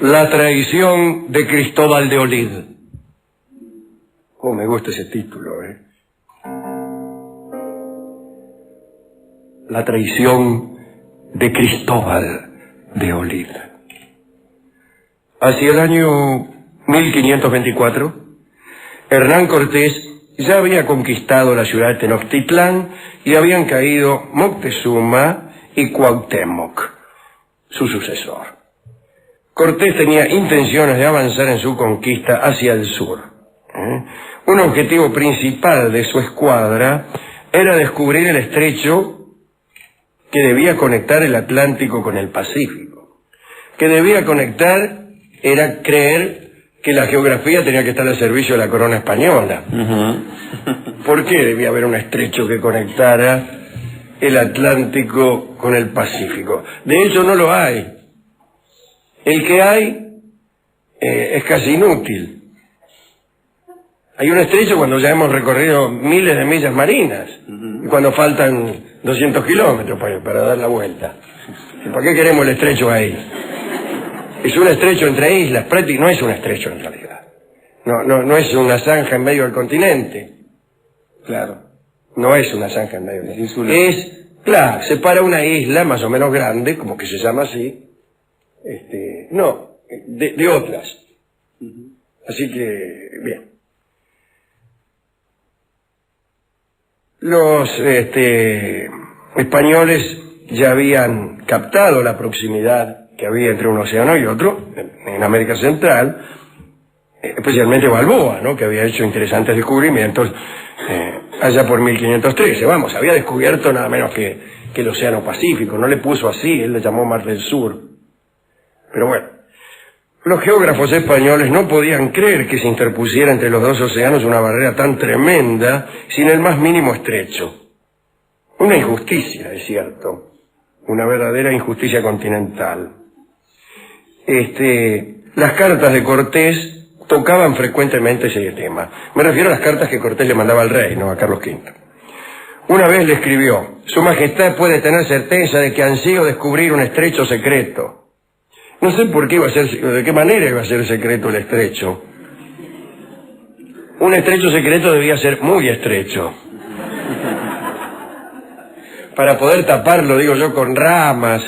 La traición de Cristóbal de Olid. Oh, me gusta ese título, ¿eh? La traición de Cristóbal de Olid. Hacia el año 1524, Hernán Cortés ya había conquistado la ciudad de Tenochtitlán y habían caído Moctezuma y Cuauhtémoc, su sucesor. Cortés tenía intenciones de avanzar en su conquista hacia el sur. Un objetivo principal de su escuadra era descubrir el estrecho que debía conectar el Atlántico con el Pacífico. Que debía conectar era creer que la geografía tenía que estar al servicio de la corona española. ¿Por qué debía haber un estrecho que conectara el Atlántico con el Pacífico? De hecho, no lo hay. El que hay es casi inútil. Hay un estrecho cuando ya hemos recorrido miles de millas marinas, y cuando faltan 200 kilómetros para dar la vuelta. ¿Para qué queremos el estrecho ahí? Es un estrecho entre islas, no es un estrecho en realidad. No es una zanja en medio del continente. Claro. No es una zanja en medio del continente. Claro, separa una isla más o menos grande, como que se llama así, de otras. Así que, bien. Los españoles ya habían captado la proximidad que había entre un océano y otro, en América Central, especialmente Balboa, ¿no?, que había hecho interesantes descubrimientos allá por 1513. Vamos, había descubierto nada menos que el Océano Pacífico. No le puso así, él le llamó Mar del Sur. Pero bueno, los geógrafos españoles no podían creer que se interpusiera entre los dos océanos una barrera tan tremenda sin el más mínimo estrecho. Una injusticia, es cierto, una verdadera injusticia continental. Las cartas de Cortés tocaban frecuentemente ese tema. Me refiero a las cartas que Cortés le mandaba al rey, no a Carlos V. Una vez le escribió: Su Majestad puede tener certeza de que ansío descubrir un estrecho secreto. No sé por qué de qué manera iba a ser secreto el estrecho. Un estrecho secreto debía ser muy estrecho. Para poder taparlo, digo yo, con ramas,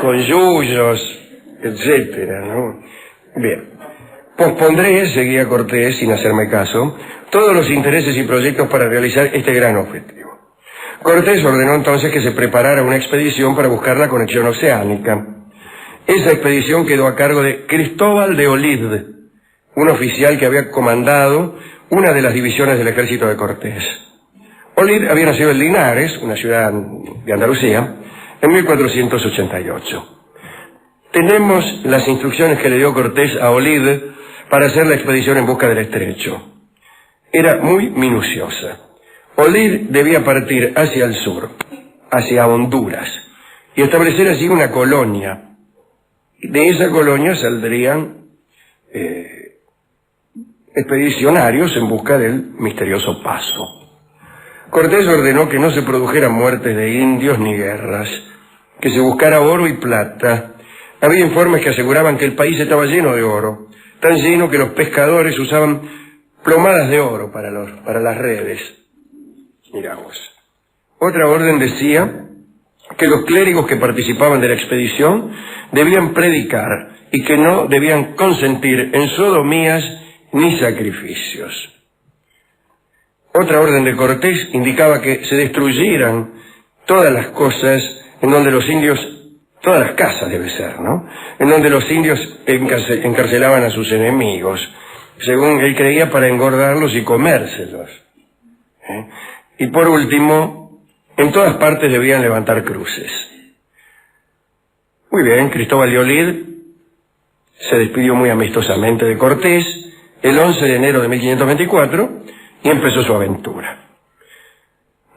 con yuyos, etcétera, ¿no? Bien. Pospondré, seguía Cortés, sin hacerme caso, todos los intereses y proyectos para realizar este gran objetivo. Cortés ordenó entonces que se preparara una expedición para buscar la conexión oceánica. Esa expedición quedó a cargo de Cristóbal de Olid, un oficial que había comandado una de las divisiones del ejército de Cortés. Olid había nacido en Linares, una ciudad de Andalucía, en 1488. Tenemos las instrucciones que le dio Cortés a Olid para hacer la expedición en busca del estrecho. Era muy minuciosa. Olid debía partir hacia el sur, hacia Honduras, y establecer allí una colonia. De esa colonia saldrían expedicionarios en busca del misterioso paso. Cortés ordenó que no se produjeran muertes de indios ni guerras, que se buscara oro y plata. Había informes que aseguraban que el país estaba lleno de oro, tan lleno que los pescadores usaban plomadas de oro para las redes. Miramos. Otra orden decía que los clérigos que participaban de la expedición debían predicar y que no debían consentir en sodomías ni sacrificios. Otra orden de Cortés indicaba que se destruyeran todas las cosas en donde los indios, todas las casas debe ser, ¿no?, en donde los indios encarcelaban a sus enemigos, según él creía, para engordarlos y comérselos. Y por último, en todas partes debían levantar cruces. Muy bien, Cristóbal de Olid se despidió muy amistosamente de Cortés el 11 de enero de 1524 y empezó su aventura.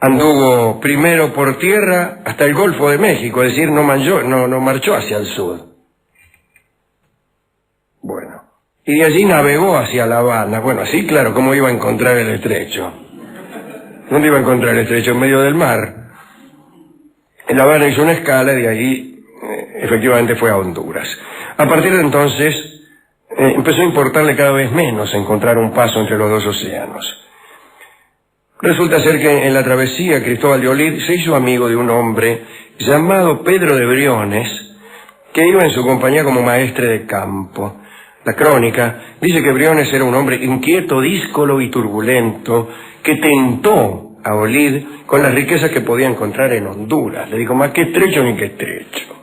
Anduvo primero por tierra hasta el Golfo de México, es decir, no marchó hacia el sur. Bueno, y de allí navegó hacia La Habana. Bueno, así, claro, ¿cómo iba a encontrar el estrecho? ¿Dónde iba a encontrar el estrecho? En medio del mar. En La Habana hizo una escala y de ahí efectivamente fue a Honduras. A partir de entonces, empezó a importarle cada vez menos encontrar un paso entre los dos océanos. Resulta ser que en la travesía Cristóbal de Olid se hizo amigo de un hombre llamado Pedro de Briones, que iba en su compañía como maestre de campo. La crónica dice que Briones era un hombre inquieto, díscolo y turbulento, que tentó a Olid con las riquezas que podía encontrar en Honduras. Le dijo, más que estrecho ni que estrecho.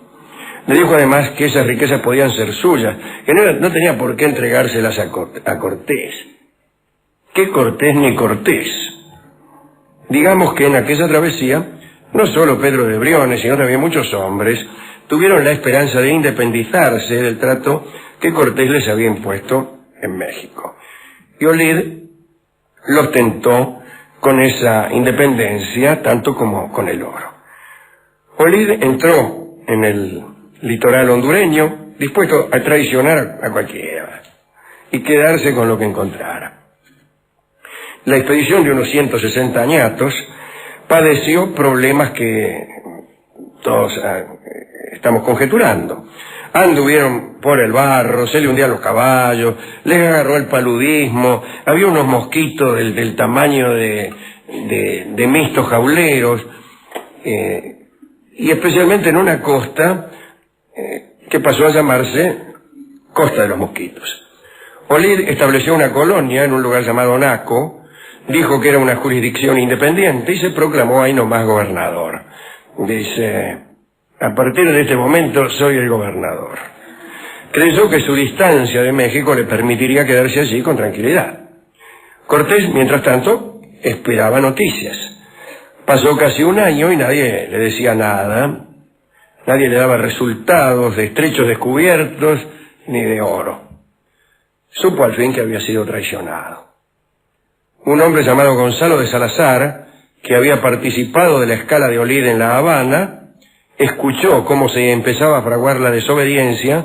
Le dijo además que esas riquezas podían ser suyas, que no tenía por qué entregárselas a Cortés. ¿Qué Cortés ni Cortés? Digamos que en aquella travesía, no solo Pedro de Briones, sino también muchos hombres, tuvieron la esperanza de independizarse del trato que Cortés les había impuesto en México. Y Olid los tentó con esa independencia, tanto como con el oro. Olid entró en el litoral hondureño, dispuesto a traicionar a cualquiera y quedarse con lo que encontrara. La expedición de unos 160 añatos padeció problemas que todos estamos conjeturando. Anduvieron por el barro, se le hundían los caballos, les agarró el paludismo, había unos mosquitos del tamaño de mistos jauleros, y especialmente en una costa que pasó a llamarse Costa de los Mosquitos. Olid estableció una colonia en un lugar llamado Naco, dijo que era una jurisdicción independiente y se proclamó ahí nomás gobernador. Dice, a partir de este momento soy el gobernador. Creyó que su distancia de México le permitiría quedarse allí con tranquilidad. Cortés, mientras tanto, esperaba noticias. Pasó casi un año y nadie le decía nada, nadie le daba resultados de estrechos descubiertos ni de oro. Supo al fin que había sido traicionado. Un hombre llamado Gonzalo de Salazar, que había participado de la escala de Olid en La Habana, escuchó cómo se empezaba a fraguar la desobediencia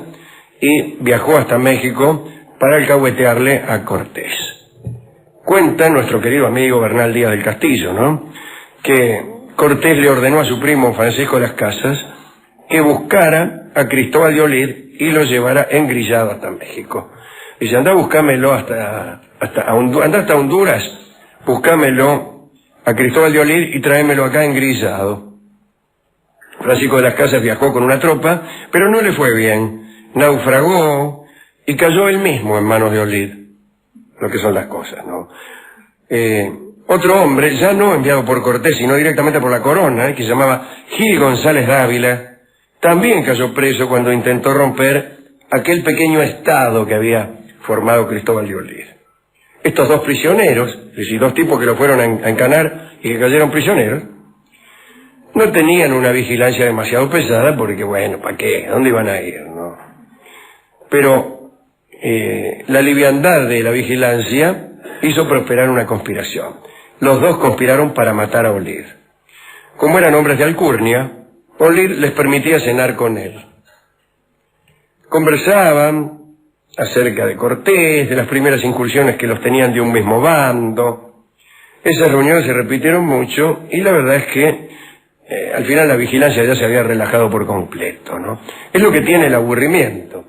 y viajó hasta México para alcahuetearle a Cortés. Cuenta nuestro querido amigo Bernal Díaz del Castillo, ¿no?, que Cortés le ordenó a su primo Francisco de las Casas que buscara a Cristóbal de Olid y lo llevara engrillado hasta México. Dice, anda, buscámelo anda hasta Honduras, buscámelo a Cristóbal de Olid y tráemelo acá engrillado. Francisco de las Casas viajó con una tropa, pero no le fue bien. Naufragó y cayó él mismo en manos de Olid. Lo que son las cosas, ¿no? Otro hombre, ya no enviado por Cortés, sino directamente por la corona, que se llamaba Gil González Dávila, también cayó preso cuando intentó romper aquel pequeño estado que había formado Cristóbal de Olid. Estos dos prisioneros, es decir, dos tipos que lo fueron a encanar y que cayeron prisioneros, no tenían una vigilancia demasiado pesada porque, bueno, ¿para qué? ¿A dónde iban a ir, no? Pero la liviandad de la vigilancia hizo prosperar una conspiración. Los dos conspiraron para matar a Olid. Como eran hombres de alcurnia, Olid les permitía cenar con él. Conversaban acerca de Cortés, de las primeras incursiones que los tenían de un mismo bando. Esas reuniones se repitieron mucho y la verdad es que al final la vigilancia ya se había relajado por completo, ¿no? Es lo que tiene el aburrimiento.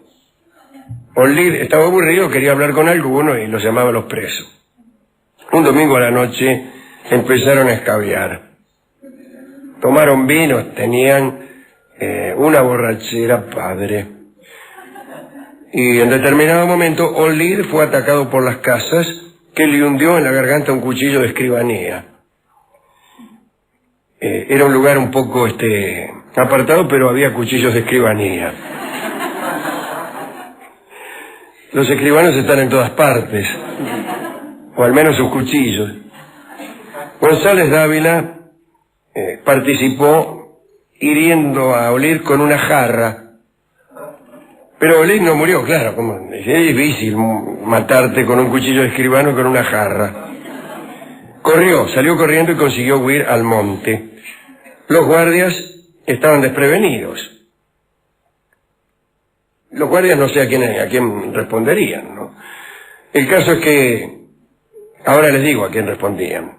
Olid estaba aburrido, quería hablar con alguno y los llamaba a los presos. Un domingo a la noche empezaron a escabiar. Tomaron vino, tenían una borrachera padre. Y en determinado momento Olid fue atacado por las Casas, que le hundió en la garganta un cuchillo de escribanía. Era un lugar un poco apartado, pero había cuchillos de escribanía. Los escribanos están en todas partes, o al menos sus cuchillos. González Dávila participó hiriendo a Olid con una jarra. Pero Olid no murió, claro, es difícil matarte con un cuchillo de escribano y con una jarra. Salió corriendo y consiguió huir al monte. Los guardias estaban desprevenidos. Los guardias no sé a quién responderían, ¿no? El caso es que, ahora les digo a quién respondían.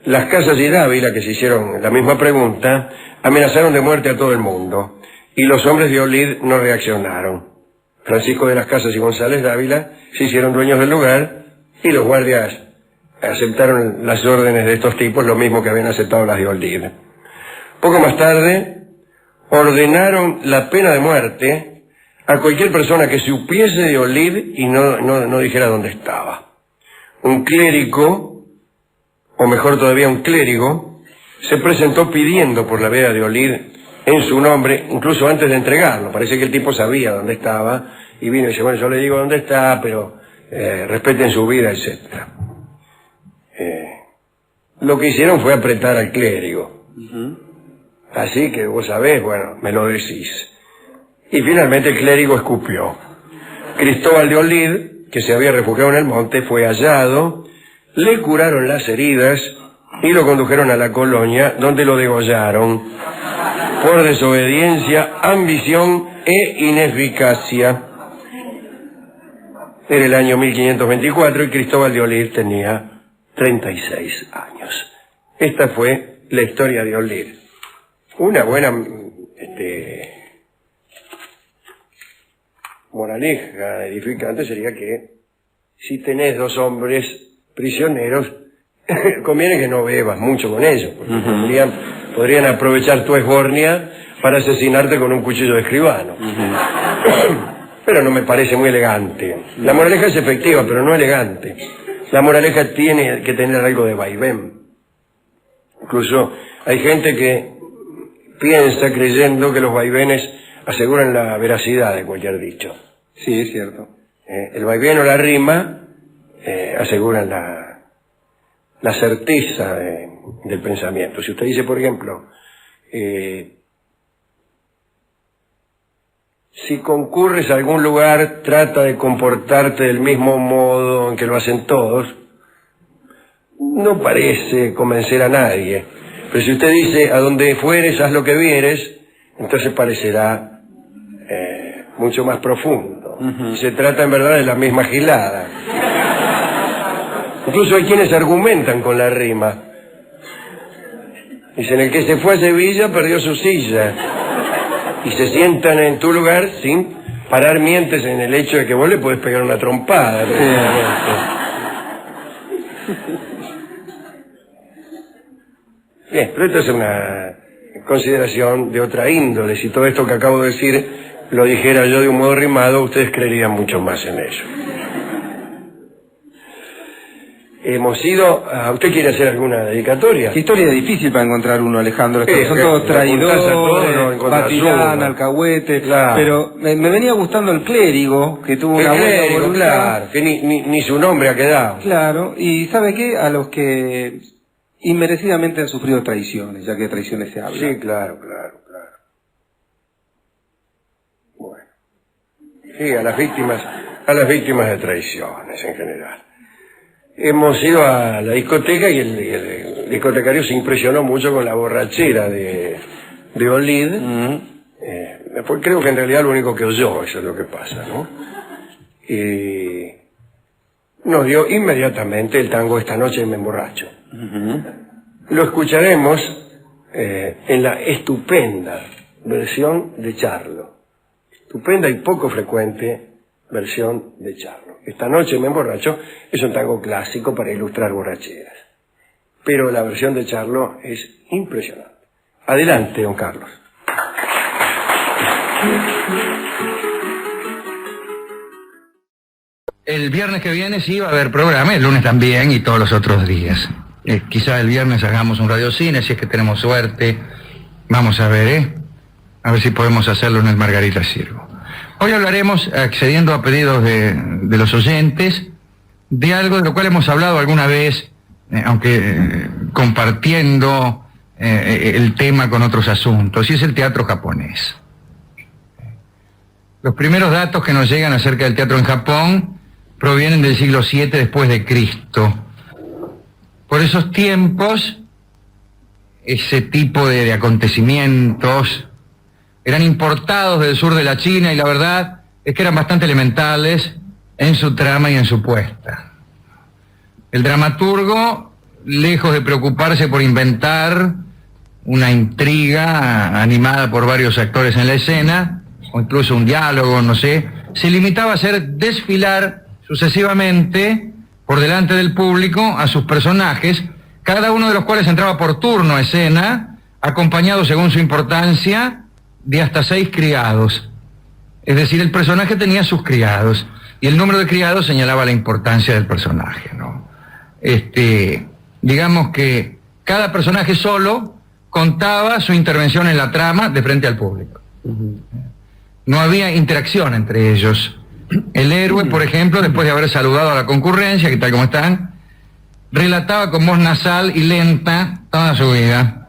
Las Casas y Dávila, que se hicieron la misma pregunta, amenazaron de muerte a todo el mundo, y los hombres de Olid no reaccionaron. Francisco de las Casas y González Dávila se hicieron dueños del lugar y los guardias aceptaron las órdenes de estos tipos, lo mismo que habían aceptado las de Olid. Poco más tarde ordenaron la pena de muerte a cualquier persona que supiese de Olid y no dijera dónde estaba. Un clérigo, o mejor todavía un clérigo, se presentó pidiendo por la veda de Olid en su nombre, incluso antes de entregarlo. Parece que el tipo sabía dónde estaba y vino y dice, bueno, yo le digo dónde está, pero respeten su vida, etc. Lo que hicieron fue apretar al clérigo. Así que vos sabés, bueno, me lo decís. Y finalmente el clérigo escupió. Cristóbal de Olid, que se había refugiado en el monte, fue hallado, le curaron las heridas y lo condujeron a la colonia, donde lo degollaron por desobediencia, ambición e ineficacia. Era el año 1524 y Cristóbal de Olid tenía 36 años. Esta fue la historia de Olid. Una buena moraleja edificante sería que si tenés dos hombres prisioneros, conviene que no bebas mucho con ellos, porque podrían aprovechar tu esbornia para asesinarte con un cuchillo de escribano. Pero no me parece muy elegante. La moraleja es efectiva, pero no elegante. La moraleja tiene que tener algo de vaivén. Incluso hay gente que piensa creyendo que los vaivenes aseguran la veracidad de cualquier dicho. Sí, es cierto. El vaivén o la rima aseguran la certeza del pensamiento. Si usted dice, por ejemplo, si concurres a algún lugar, trata de comportarte del mismo modo en que lo hacen todos, no parece convencer a nadie. Pero si usted dice, a donde fueres, haz lo que vieres, entonces parecerá mucho más profundo. Se trata en verdad de la misma gilada. Incluso hay quienes argumentan con la rima. Dicen, el que se fue a Sevilla perdió su silla. Y se sientan en tu lugar sin parar mientes en el hecho de que vos le podés pegar una trompada. Bien, pero esto es una consideración de otra índole. Si todo esto que acabo de decir lo dijera yo de un modo rimado, ustedes creerían mucho más en eso. Hemos ido ¿usted quiere hacer alguna dedicatoria? Qué historia difícil para encontrar uno, Alejandro. Son todos traidores, Batilán, alcahuete, claro. Pero me venía gustando el clérigo, que tuvo una buena voluntad. Claro, que ni su nombre ha quedado. Claro, y ¿sabe qué? A los que inmerecidamente han sufrido traiciones, ya que de traiciones se habla. Sí, claro. Bueno. Sí, a las víctimas de traiciones en general. Hemos ido a la discoteca y el discotecario se impresionó mucho con la borrachera de Olid. Después creo que en realidad lo único que oyó, eso es lo que pasa, ¿no? Y nos dio inmediatamente el tango Esta noche me emborracho. Lo escucharemos en la estupenda versión de Charlo. Estupenda y poco frecuente versión de Charlo. Esta noche me emborracho es un tango clásico para ilustrar borracheras. Pero la versión de Charlo es impresionante. Adelante, don Carlos. El viernes que viene sí va a haber programa, el lunes también y todos los otros días. Quizá el viernes hagamos un radiocine, si es que tenemos suerte. Vamos a ver, a ver si podemos hacerlo en el Margarita Sirgo. Hoy hablaremos, accediendo a pedidos de los oyentes, de algo de lo cual hemos hablado alguna vez, aunque compartiendo el tema con otros asuntos, y es el teatro japonés. Los primeros datos que nos llegan acerca del teatro en Japón provienen del siglo VII después de Cristo. Por esos tiempos, ese tipo de acontecimientos eran importados del sur de la China y la verdad es que eran bastante elementales en su trama y en su puesta. El dramaturgo, lejos de preocuparse por inventar una intriga animada por varios actores en la escena, o incluso un diálogo, no sé, se limitaba a hacer desfilar sucesivamente por delante del público a sus personajes, cada uno de los cuales entraba por turno a escena, acompañado según su importancia de hasta 6 criados. Es decir, el personaje tenía sus criados y el número de criados señalaba la importancia del personaje, ¿no? Digamos que cada personaje solo contaba su intervención en la trama de frente al público. No había interacción entre ellos. El héroe, por ejemplo, después de haber saludado a la concurrencia, ¿qué tal, cómo están?, relataba con voz nasal y lenta toda su vida,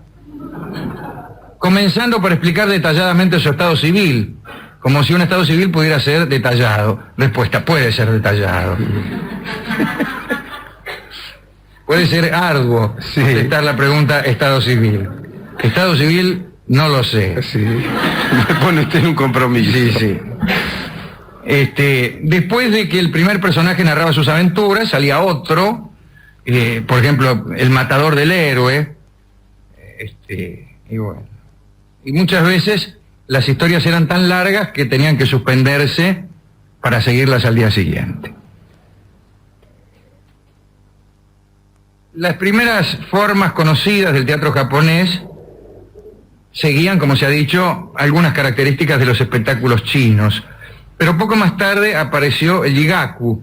comenzando por explicar detalladamente su estado civil, como si un estado civil pudiera ser detallado. Respuesta: puede ser detallado. Puede ser arduo contestar la pregunta estado civil. Estado civil, no lo sé. Sí. Me pone usted en un compromiso. Sí. Después de que el primer personaje narraba sus aventuras, salía otro, por ejemplo, el matador del héroe, y bueno. Y muchas veces las historias eran tan largas que tenían que suspenderse para seguirlas al día siguiente. Las primeras formas conocidas del teatro japonés seguían, como se ha dicho, algunas características de los espectáculos chinos, pero poco más tarde apareció el jigaku.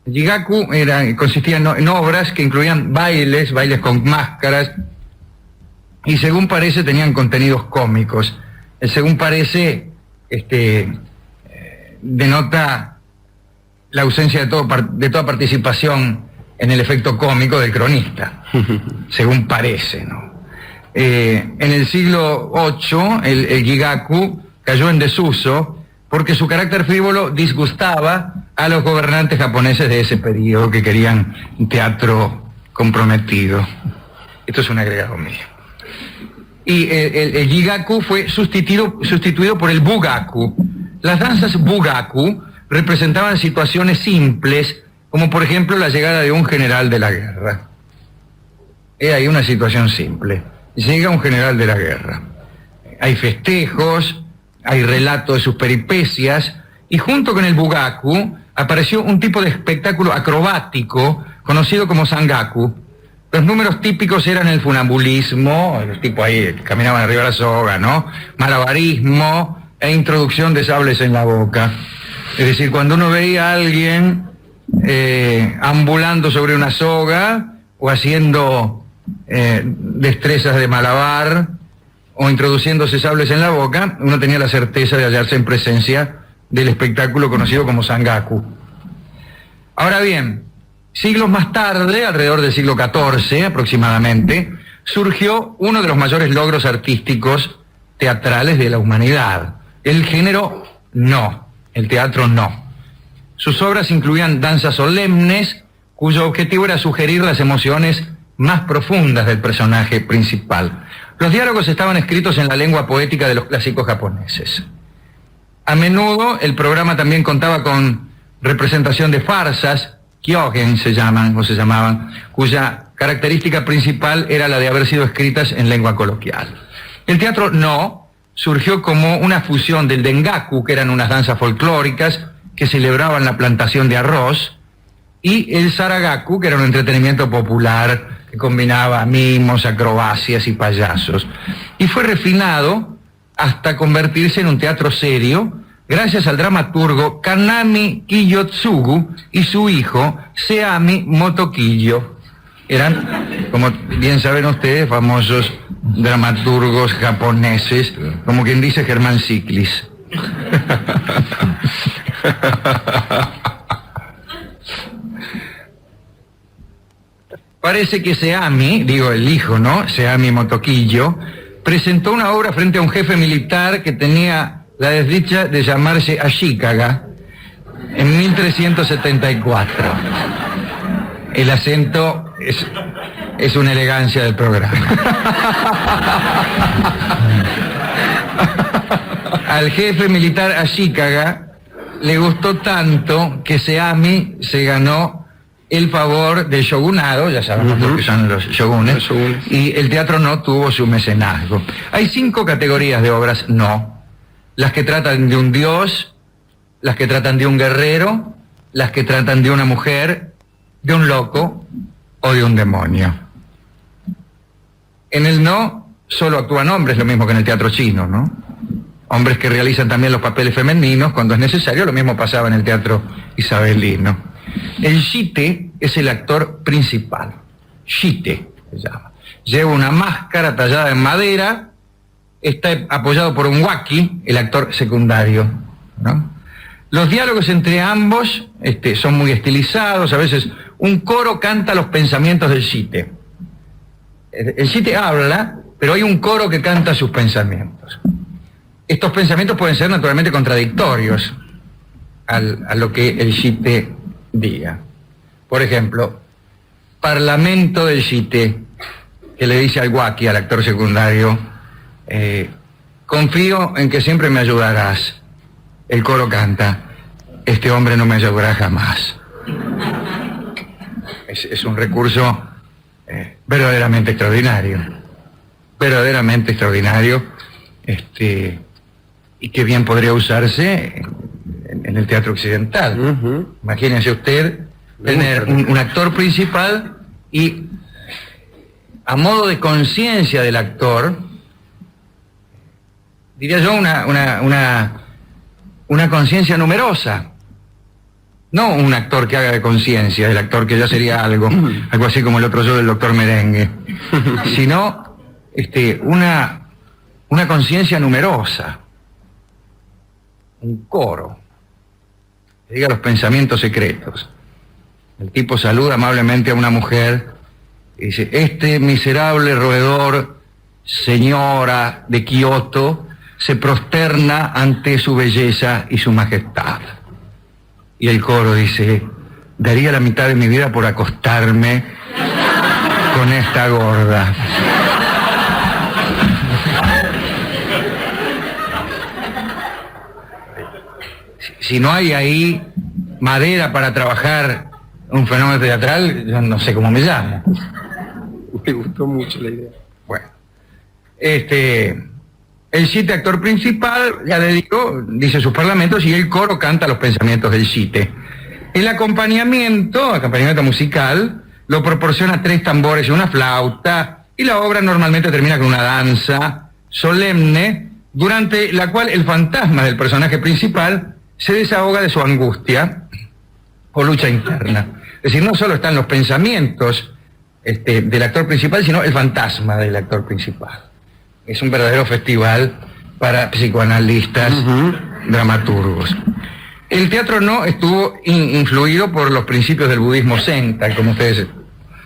El jigaku consistía en obras que incluían bailes con máscaras, y según parece tenían contenidos cómicos. El según parece denota la ausencia de toda participación en el efecto cómico del cronista, según parece, ¿no? En el siglo VIII el jigaku cayó en desuso porque su carácter frívolo disgustaba a los gobernantes japoneses de ese periodo, que querían un teatro comprometido. Esto es un agregado mío. Y el jigaku fue sustituido por el bugaku. Las danzas bugaku representaban situaciones simples, como por ejemplo la llegada de un general de la guerra. Hay una situación simple. Llega un general de la guerra. Hay festejos, hay relato de sus peripecias, y junto con el bugaku apareció un tipo de espectáculo acrobático conocido como sangaku. Los números típicos eran el funambulismo, los tipos ahí que caminaban arriba de la soga, ¿no? Malabarismo e introducción de sables en la boca. Es decir, cuando uno veía a alguien ambulando sobre una soga o haciendo destrezas de malabar o introduciéndose sables en la boca, uno tenía la certeza de hallarse en presencia del espectáculo conocido como sangaku. Ahora bien, siglos más tarde, alrededor del siglo XIV aproximadamente, surgió uno de los mayores logros artísticos teatrales de la humanidad. El género no, el teatro no. Sus obras incluían danzas solemnes, cuyo objetivo era sugerir las emociones más profundas del personaje principal. Los diálogos estaban escritos en la lengua poética de los clásicos japoneses. A menudo el programa también contaba con representación de farsas, kyogen se llamaban, cuya característica principal era la de haber sido escritas en lengua coloquial. El teatro no surgió como una fusión del dengaku, que eran unas danzas folclóricas que celebraban la plantación de arroz, y el saragaku, que era un entretenimiento popular que combinaba mimos, acrobacias y payasos. Y fue refinado hasta convertirse en un teatro serio, gracias al dramaturgo Kanami Kiyotsugu y su hijo Seami Motokiyo. Eran, como bien saben ustedes, famosos dramaturgos japoneses, como quien dice Germán Ciclis. Parece que Seami, el hijo, ¿no? Seami Motokiyo, presentó una obra frente a un jefe militar que tenía la desdicha de llamarse Ashikaga en 1374. El acento es una elegancia del programa. Al jefe militar Ashikaga le gustó tanto que Seami se ganó el favor del shogunado, ya sabemos lo que son los shogunes, y el teatro no tuvo su mecenazgo. Hay 5 categorías de obras no: las que tratan de un dios, las que tratan de un guerrero, las que tratan de una mujer, de un loco o de un demonio. En el no solo actúan hombres, lo mismo que en el teatro chino, ¿no? Hombres que realizan también los papeles femeninos cuando es necesario, lo mismo pasaba en el teatro isabelino. El shite es el actor principal. Shite se llama. Lleva una máscara tallada en madera, está apoyado por un waki, el actor secundario, ¿no? Los diálogos entre ambos son muy estilizados, a veces un coro canta los pensamientos del shite. El shite habla, pero hay un coro que canta sus pensamientos. Estos pensamientos pueden ser naturalmente contradictorios a lo que el shite diga. Por ejemplo, Parlamento del shite, que le dice al waki, al actor secundario, confío en que siempre me ayudarás. El coro canta, este hombre no me ayudará jamás. Es un recurso verdaderamente extraordinario. Verdaderamente extraordinario. Y que bien podría usarse en el teatro occidental. Imagínense usted tener un actor principal y a modo de conciencia del actor, diría yo, una conciencia numerosa. No un actor que haga de conciencia, el actor que ya sería algo así como el otro yo del doctor Merengue, sino una conciencia numerosa, un coro, que diga los pensamientos secretos. El tipo saluda amablemente a una mujer y dice, este miserable roedor, señora de Kioto, se prosterna ante su belleza y su majestad. Y el coro dice, daría la mitad de mi vida por acostarme con esta gorda. Si no hay ahí madera para trabajar un fenómeno teatral, yo no sé cómo me llamo. Me gustó mucho la idea. Bueno, el shite actor principal, ya le digo, dice sus parlamentos y el coro canta los pensamientos del shite. El acompañamiento musical, lo proporciona 3 tambores y una flauta, y la obra normalmente termina con una danza solemne, durante la cual el fantasma del personaje principal se desahoga de su angustia o lucha interna. Es decir, no solo están los pensamientos del actor principal, sino el fantasma del actor principal. Es un verdadero festival para psicoanalistas, dramaturgos. El teatro no estuvo influido por los principios del budismo zen, tal como ustedes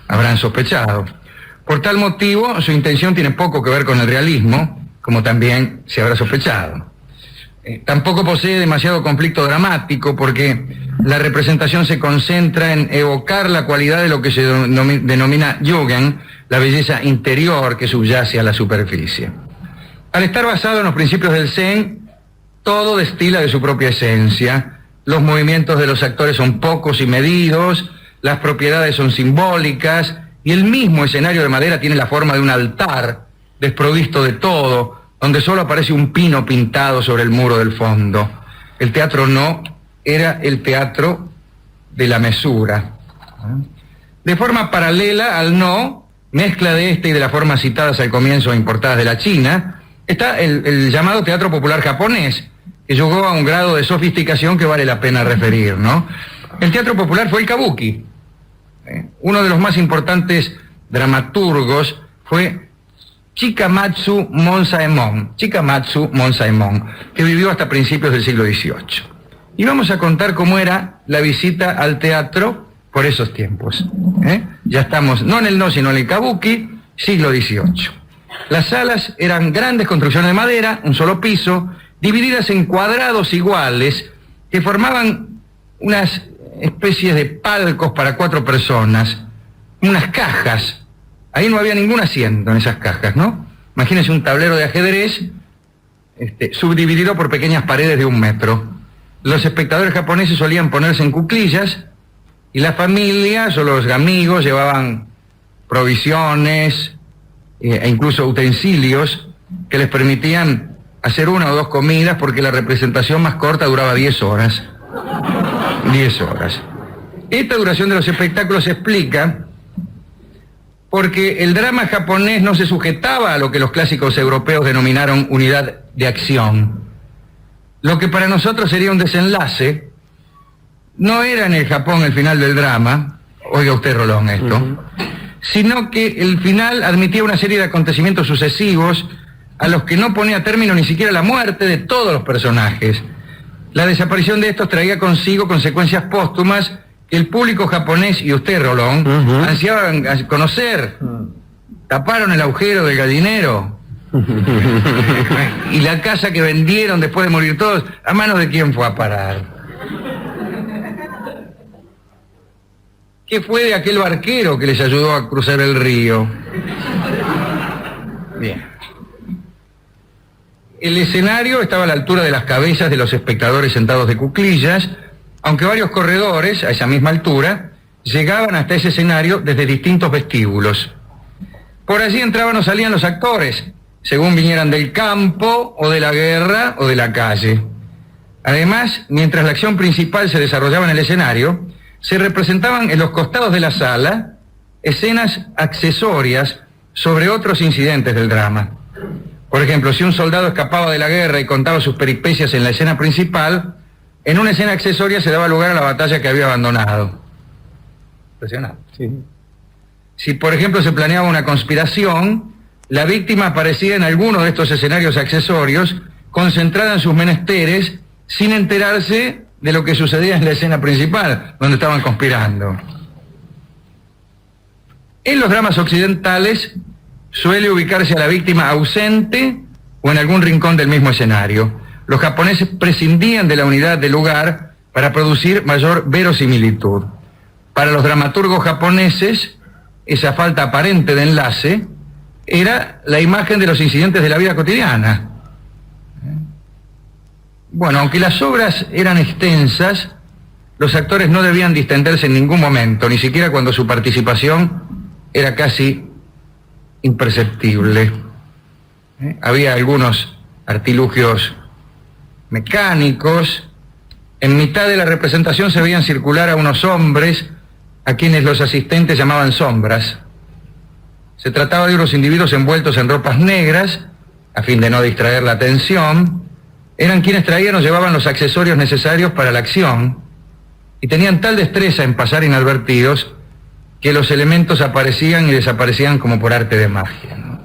habrán sospechado. Por tal motivo, su intención tiene poco que ver con el realismo, como también se habrá sospechado. Tampoco posee demasiado conflicto dramático, porque la representación se concentra en evocar la cualidad de lo que se denomina Yugen, la belleza interior que subyace a la superficie. Al estar basado en los principios del Zen, todo destila de su propia esencia. Los movimientos de los actores son pocos y medidos, las propiedades son simbólicas, y el mismo escenario de madera tiene la forma de un altar, desprovisto de todo, donde solo aparece un pino pintado sobre el muro del fondo. El teatro no era el teatro de la mesura. De forma paralela al no, mezcla de este y de las formas citadas al comienzo e importadas de la China, está el llamado teatro popular japonés, que llegó a un grado de sofisticación que vale la pena referir, ¿no? El teatro popular fue el kabuki. Uno de los más importantes dramaturgos fue Chikamatsu Monzaemon, que vivió hasta principios del siglo XVIII. Y vamos a contar cómo era la visita al teatro por esos tiempos. Ya estamos, no en el no, sino en el kabuki, siglo XVIII. Las salas eran grandes construcciones de madera, un solo piso, divididas en cuadrados iguales, que formaban unas especies de palcos para 4 personas, unas cajas. Ahí no había ningún asiento en esas cajas, ¿no? Imagínense un tablero de ajedrez subdividido por pequeñas paredes de 1 metro. Los espectadores japoneses solían ponerse en cuclillas y las familias o los amigos llevaban provisiones e incluso utensilios que les permitían hacer una o dos comidas porque la representación más corta duraba 10 horas. 10 horas. Esta duración de los espectáculos se explica porque el drama japonés no se sujetaba a lo que los clásicos europeos denominaron unidad de acción. Lo que para nosotros sería un desenlace, no era en el Japón el final del drama, oiga usted, Rolón, esto, sino que el final admitía una serie de acontecimientos sucesivos a los que no ponía término ni siquiera la muerte de todos los personajes. La desaparición de estos traía consigo consecuencias póstumas que el público japonés y usted, Rolón, ansiaban conocer. Taparon el agujero del gallinero. Y la casa que vendieron después de morir todos, ¿a manos de quién fue a parar? ¿Qué fue de aquel barquero que les ayudó a cruzar el río? Bien. El escenario estaba a la altura de las cabezas de los espectadores sentados de cuclillas, aunque varios corredores, a esa misma altura, llegaban hasta ese escenario desde distintos vestíbulos. Por allí entraban o salían los actores, según vinieran del campo, o de la guerra, o de la calle. Además, mientras la acción principal se desarrollaba en el escenario, se representaban en los costados de la sala escenas accesorias sobre otros incidentes del drama. Por ejemplo, si un soldado escapaba de la guerra y contaba sus peripecias en la escena principal, en una escena accesoria se daba lugar a la batalla que había abandonado. Impresionante. Sí. Si, por ejemplo, se planeaba una conspiración, la víctima aparecía en alguno de estos escenarios accesorios, concentrada en sus menesteres, sin enterarse de lo que sucedía en la escena principal, donde estaban conspirando. En los dramas occidentales suele ubicarse a la víctima ausente o en algún rincón del mismo escenario. Los japoneses prescindían de la unidad del lugar para producir mayor verosimilitud. Para los dramaturgos japoneses, esa falta aparente de enlace era la imagen de los incidentes de la vida cotidiana. Bueno, aunque las obras eran extensas, los actores no debían distenderse en ningún momento, ni siquiera cuando su participación era casi imperceptible. Había algunos artilugios mecánicos. En mitad de la representación se veían circular a unos hombres a quienes los asistentes llamaban sombras. Se trataba de unos individuos envueltos en ropas negras, a fin de no distraer la atención. Eran quienes traían o llevaban los accesorios necesarios para la acción, y tenían tal destreza en pasar inadvertidos que los elementos aparecían y desaparecían como por arte de magia, ¿no?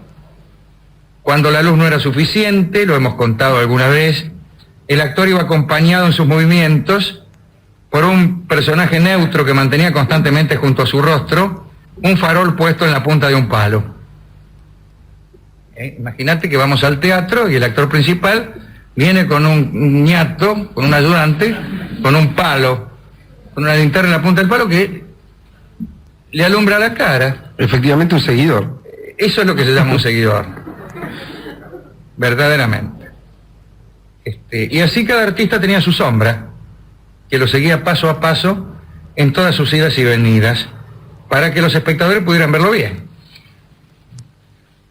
Cuando la luz no era suficiente, lo hemos contado alguna vez, el actor iba acompañado en sus movimientos por un personaje neutro que mantenía constantemente junto a su rostro un farol puesto en la punta de un palo. Imagínate que vamos al teatro y el actor principal viene con un ñato, con un ayudante, con un palo, con una linterna en la punta del palo que le alumbra la cara. Efectivamente, un seguidor. Eso es lo que se llama un seguidor. Verdaderamente. Y así cada artista tenía su sombra, que lo seguía paso a paso en todas sus idas y venidas, para que los espectadores pudieran verlo bien.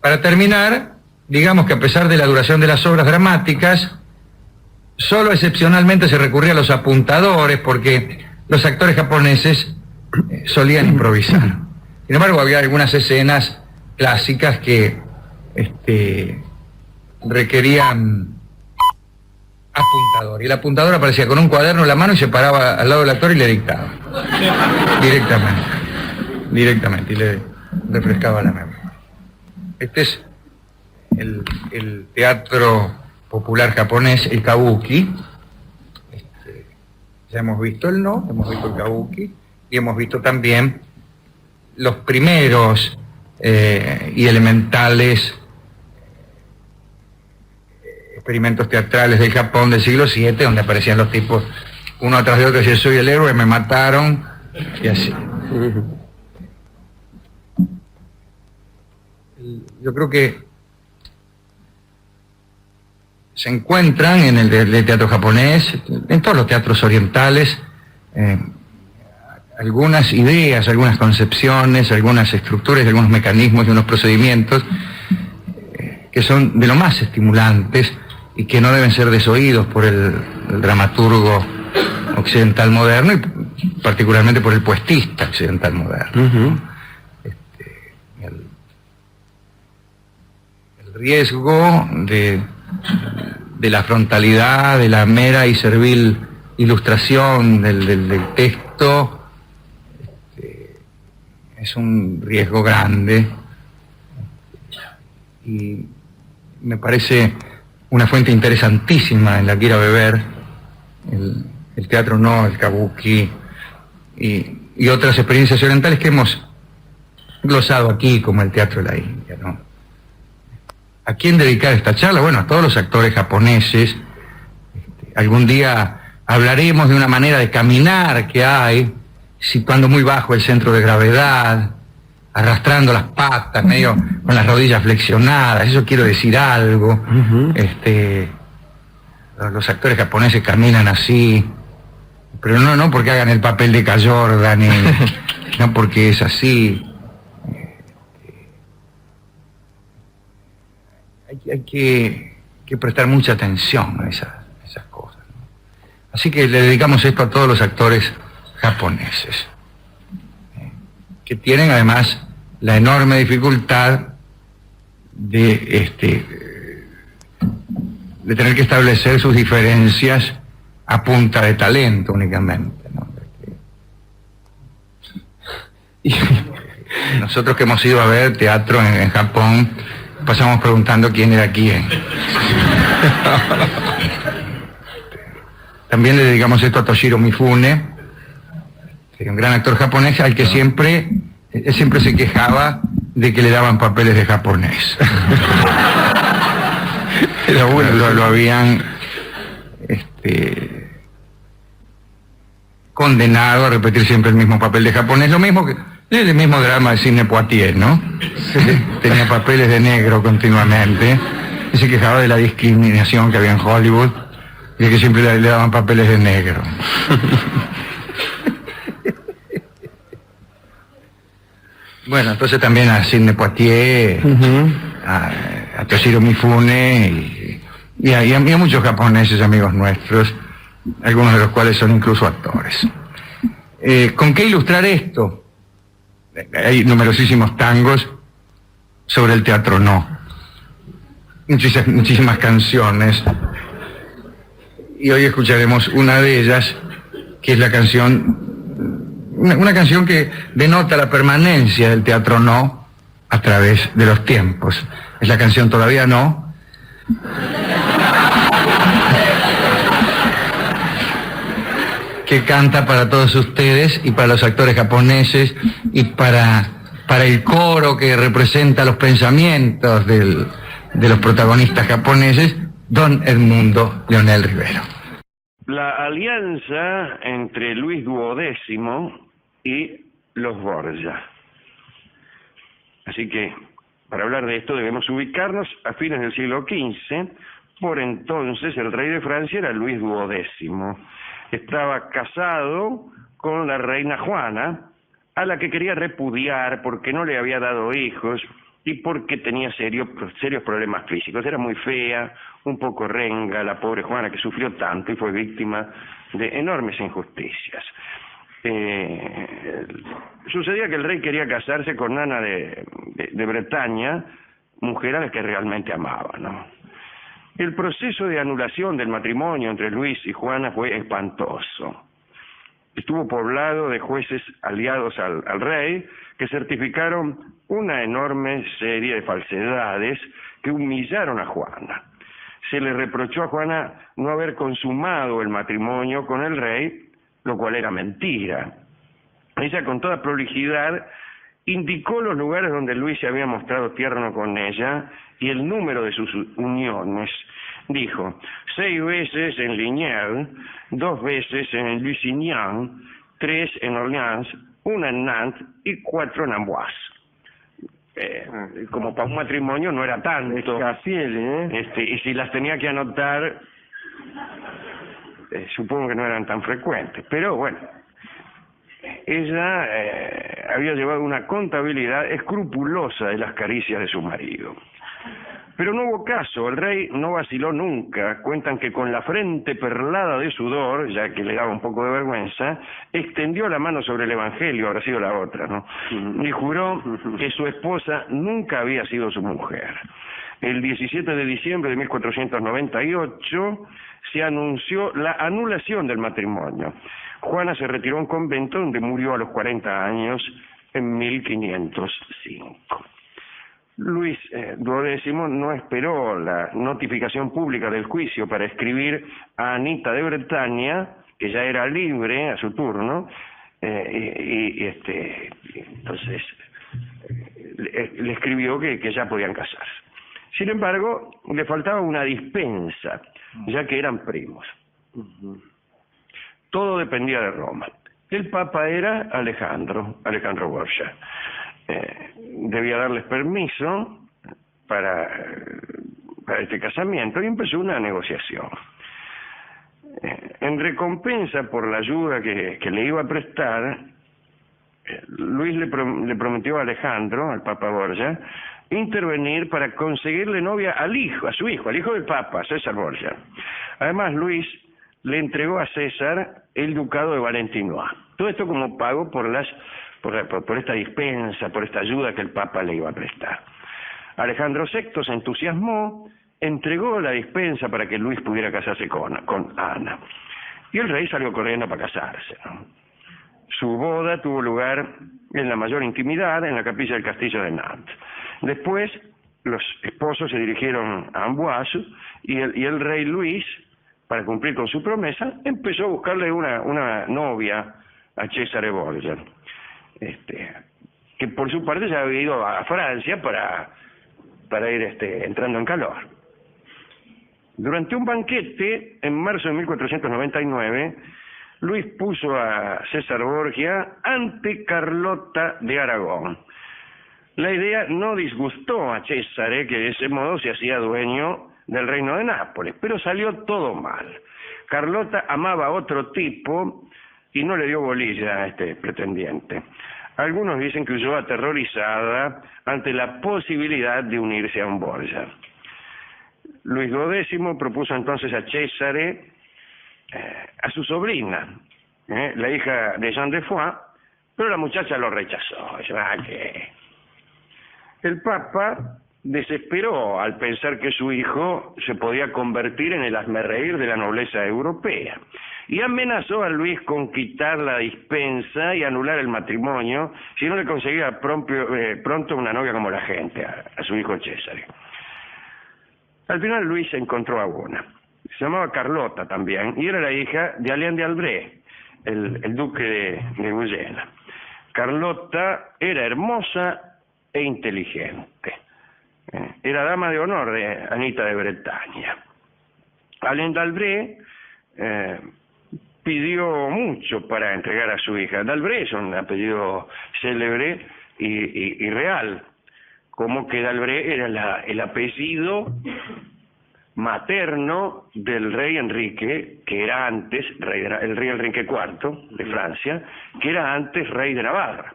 Para terminar, digamos que a pesar de la duración de las obras dramáticas, solo excepcionalmente se recurría a los apuntadores, porque los actores japoneses solían improvisar. Sin embargo, había algunas escenas clásicas que requerían apuntador. Y el apuntador aparecía con un cuaderno en la mano y se paraba al lado del actor y le dictaba. Directamente, y le refrescaba la memoria. Este es el teatro popular japonés, el kabuki. Ya hemos visto el hemos visto el kabuki, y hemos visto también los primeros y elementales experimentos teatrales del Japón del siglo VII, donde aparecían los tipos uno atrás de otro, y soy el héroe, me mataron, y así. Yo creo que se encuentran en el teatro japonés, en todos los teatros orientales, algunas ideas, algunas concepciones, algunas estructuras, algunos mecanismos y unos procedimientos que son de lo más estimulantes y que no deben ser desoídos por el dramaturgo occidental moderno y particularmente por el puestista occidental moderno. El riesgo de la frontalidad, de la mera y servil ilustración del texto, es un riesgo grande y me parece una fuente interesantísima en la que ir a beber el teatro no, el kabuki y otras experiencias orientales que hemos glosado aquí, como el teatro de la India, ¿no? ¿A quién dedicar esta charla? Bueno, a todos los actores japoneses. Algún día hablaremos de una manera de caminar que hay, situando muy bajo el centro de gravedad, arrastrando las patas, medio con las rodillas flexionadas. Eso quiero decir algo. Los actores japoneses caminan así, pero no porque hagan el papel de K. Jordan, no porque es así. Hay que prestar mucha atención a esas cosas, ¿no? Así que le dedicamos esto a todos los actores japoneses, que tienen además la enorme dificultad de tener que establecer sus diferencias a punta de talento únicamente, ¿no? Y nosotros que hemos ido a ver teatro en Japón, pasamos preguntando quién era quién. También le dedicamos esto a Toshiro Mifune, un gran actor japonés al que siempre se quejaba de que le daban papeles de japonés. Pero bueno, lo habían condenado a repetir siempre el mismo papel de japonés, lo mismo que el mismo drama de Sidney Poitier, ¿no? Tenía papeles de negro continuamente y se quejaba de la discriminación que había en Hollywood y de que siempre le daban papeles de negro. Bueno, entonces también a Sidney Poitier, a Toshiro Mifune y a muchos japoneses amigos nuestros, algunos de los cuales son incluso actores. ¿Con qué ilustrar esto? Hay numerosísimos tangos sobre el teatro no, muchísimas canciones, y hoy escucharemos una de ellas, que es la canción, una canción que denota la permanencia del teatro no a través de los tiempos. Es la canción Todavía no, que canta para todos ustedes y para los actores japoneses y para el coro que representa los pensamientos de los protagonistas japoneses, don Edmundo Leonel Rivero. La alianza entre Luis XII y los Borgia. Así que, para hablar de esto debemos ubicarnos a fines del siglo XV. Por entonces el rey de Francia era Luis XII. Estaba casado con la reina Juana, a la que quería repudiar porque no le había dado hijos y porque tenía serios problemas físicos. Era muy fea, un poco renga, la pobre Juana, que sufrió tanto y fue víctima de enormes injusticias. Sucedía que el rey quería casarse con Ana de Bretaña, mujer a la que realmente amaba, ¿no? El proceso de anulación del matrimonio entre Luis y Juana fue espantoso. Estuvo poblado de jueces aliados al rey que certificaron una enorme serie de falsedades que humillaron a Juana. Se le reprochó a Juana no haber consumado el matrimonio con el rey, lo cual era mentira. Ella, con toda prolijidad, indicó los lugares donde Luis se había mostrado tierno con ella y el número de sus uniones. Dijo: 6 veces en Liniers, 2 veces en Lusignan, 3 en Orleans, 1 en Nantes y 4 en Amboise. Como para un matrimonio no era tanto. Y si las tenía que anotar, supongo que no eran tan frecuentes. Pero bueno, ella había llevado una contabilidad escrupulosa de las caricias de su marido. Pero no hubo caso, el rey no vaciló nunca. Cuentan que con la frente perlada de sudor, ya que le daba un poco de vergüenza, extendió la mano sobre el Evangelio, habrá sido la otra, ¿no? Y juró que su esposa nunca había sido su mujer. El 17 de diciembre de 1498 se anunció la anulación del matrimonio. Juana se retiró a un convento donde murió a los 40 años en 1505. Luis XII no esperó la notificación pública del juicio para escribir a Anita de Bretaña, que ya era libre a su turno, entonces le escribió que ya podían casarse. Sin embargo, le faltaba una dispensa, ya que eran primos. Todo dependía de Roma. El Papa era Alejandro Borgia. Debía darles permiso para este casamiento y empezó una negociación. En recompensa por la ayuda que le iba a prestar, Luis le prometió a Alejandro, al Papa Borgia, intervenir para conseguirle novia al hijo del Papa, César Borgia. Además, Luis le entregó a César el ducado de Valentinois. Todo esto como pago por esta dispensa, por esta ayuda que el Papa le iba a prestar. Alejandro VI se entusiasmó, entregó la dispensa para que Luis pudiera casarse con Ana. Y el rey salió corriendo para casarse, ¿no? Su boda tuvo lugar en la mayor intimidad en la capilla del castillo de Nantes. Después, los esposos se dirigieron a Amboise y el rey Luis, para cumplir con su promesa, empezó a buscarle una novia a Cesare Borgia, que por su parte ya había ido a Francia para ir entrando en calor. Durante un banquete, en marzo de 1499, Luis puso a César Borgia ante Carlota de Aragón. La idea no disgustó a César, que de ese modo se hacía dueño del reino de Nápoles, pero salió todo mal. Carlota amaba a otro tipo y no le dio bolilla a este pretendiente. Algunos dicen que huyó aterrorizada ante la posibilidad de unirse a un Borgia. Luis XII propuso entonces a Cesare a su sobrina, la hija de Jean de Foix, pero la muchacha lo rechazó. El Papa desesperó al pensar que su hijo se podía convertir en el hazmerreír de la nobleza europea y amenazó a Luis con quitar la dispensa y anular el matrimonio si no le conseguía pronto una novia como la gente a su hijo Cesare. Al final Luis encontró a una, se llamaba Carlota también, y era la hija de Alain de Albret, el duque de Guyena. Carlota era hermosa e inteligente. Era dama de honor de Anita de Bretaña. Alain d'Albret pidió mucho para entregar a su hija. D'Albret es un apellido célebre y real, como que d'Albret era el apellido materno del rey Enrique, que era antes el rey Enrique IV de Francia, que era antes rey de Navarra.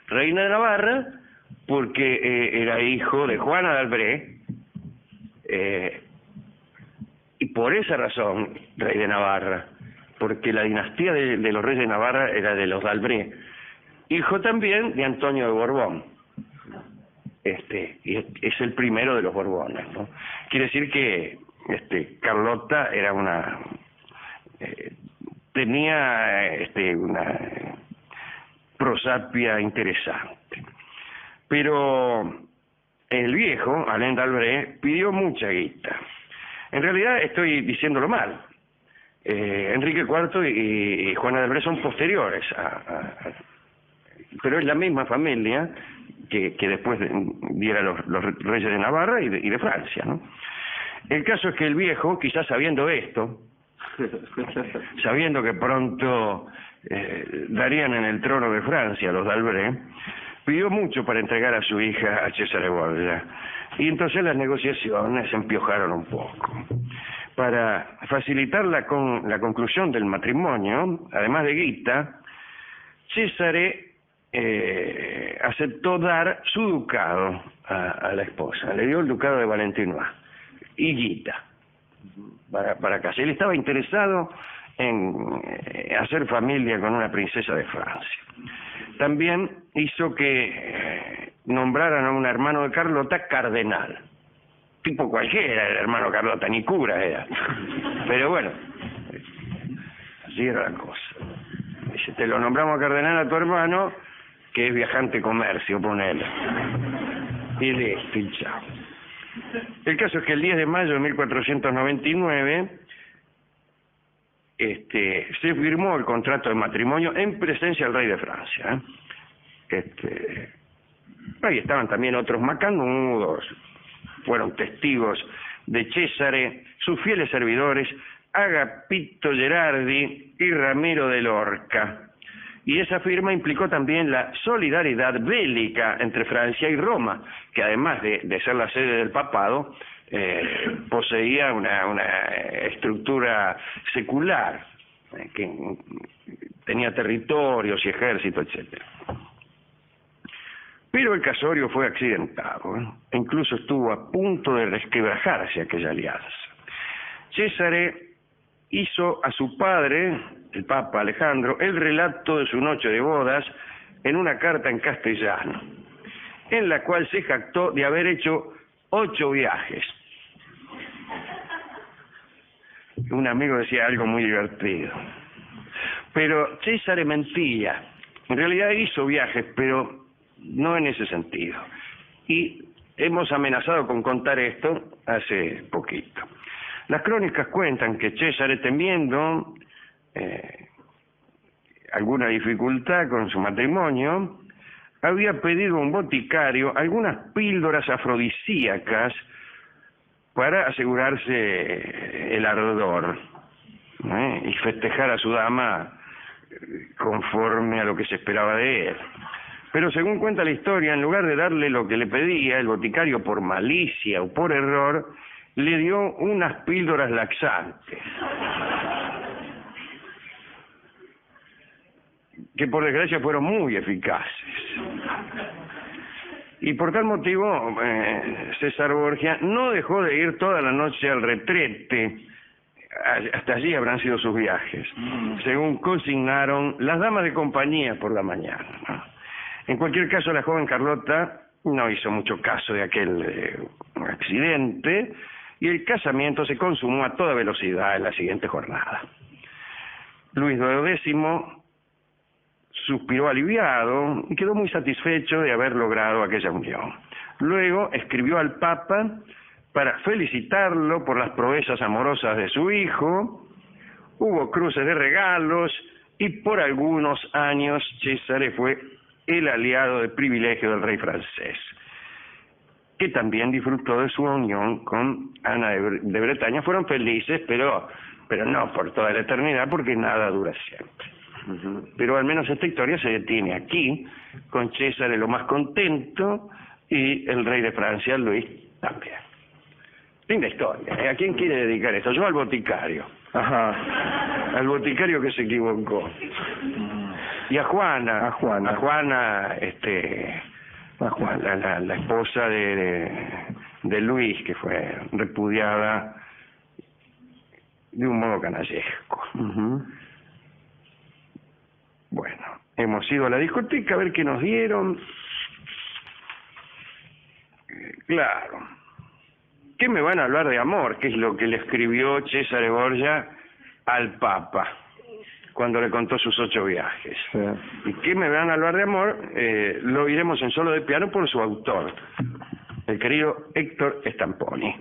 Reina de Navarra porque era hijo de Juana d'Albret, y por esa razón rey de Navarra, porque la dinastía de los reyes de Navarra era de los d'Albret, hijo también de Antonio de Borbón, y es el primero de los Borbones, ¿no? Quiere decir que Carlota era tenía una prosapia interesante. Pero el viejo, Alain d'Albret, pidió mucha guita. En realidad estoy diciéndolo mal. Enrique IV y Juana d'Albret son posteriores, pero es la misma familia que después diera los reyes de Navarra y de Francia, ¿no? El caso es que el viejo, quizás sabiendo esto, sabiendo que pronto darían en el trono de Francia los d'Albret, pidió mucho para entregar a su hija a Cesare Borgia. Y entonces las negociaciones se empiojaron un poco. Para facilitar la conclusión del matrimonio, además de guita, Cesare aceptó dar su ducado a la esposa. Le dio el ducado de Valentinois y guita para casarse. Él estaba interesado en hacer familia con una princesa de Francia. También hizo que nombraran a un hermano de Carlota cardenal. Tipo cualquiera, el hermano Carlota, ni cura era. Pero bueno, así era la cosa. Dice, te lo nombramos cardenal a tu hermano, que es viajante comercio, ponele. Y listo, y chao. El caso es que el 10 de mayo de 1499 se firmó el contrato de matrimonio en presencia del rey de Francia. Ahí estaban también otros macanudos, fueron testigos de Césare, sus fieles servidores, Agapito Gerardi y Ramiro de Lorca. Y esa firma implicó también la solidaridad bélica entre Francia y Roma, que además de ser la sede del papado, poseía una estructura secular, que tenía territorios y ejército, etcétera. Pero el casorio fue accidentado, e incluso estuvo a punto de resquebrajarse aquella alianza. Césare hizo a su padre, el Papa Alejandro, el relato de su noche de bodas en una carta en castellano, en la cual se jactó de haber hecho 8 viajes. Un amigo decía algo muy divertido. Pero Césare mentía. En realidad hizo viajes, pero no en ese sentido. Y hemos amenazado con contar esto hace poquito. Las crónicas cuentan que Césare, temiendo alguna dificultad con su matrimonio, había pedido a un boticario algunas píldoras afrodisíacas para asegurarse el ardor y festejar a su dama conforme a lo que se esperaba de él. Pero según cuenta la historia, en lugar de darle lo que le pedía, el boticario, por malicia o por error, le dio unas píldoras laxantes, que por desgracia fueron muy eficaces. Y por tal motivo, César Borgia no dejó de ir toda la noche al retrete. Hasta allí habrán sido sus viajes, según consignaron las damas de compañía por la mañana, ¿no? En cualquier caso, la joven Carlota no hizo mucho caso de aquel accidente, y el casamiento se consumó a toda velocidad en la siguiente jornada. Luis XII suspiró aliviado y quedó muy satisfecho de haber logrado aquella unión. Luego escribió al Papa para felicitarlo por las proezas amorosas de su hijo. Hubo cruces de regalos y por algunos años Césare fue el aliado de privilegio del rey francés, que también disfrutó de su unión con Ana de Bretaña. Fueron felices, pero no por toda la eternidad, porque nada dura siempre. Pero al menos esta historia se detiene aquí, con César lo más contento y el rey de Francia, Luis, también. Linda historia. ¿A quién quiere dedicar esto? Yo al boticario. Ajá. Al boticario que se equivocó. Y a Juana. La esposa de Luis, que fue repudiada de un modo canallesco. Bueno, hemos ido a la discoteca a ver qué nos dieron. Claro. ¿Qué me van a hablar de amor? Que es lo que le escribió Césare Borgia al Papa cuando le contó sus 8 viajes. Sí. ¿Y qué me van a hablar de amor? Lo oiremos en solo de piano por su autor, el querido Héctor Stamponi.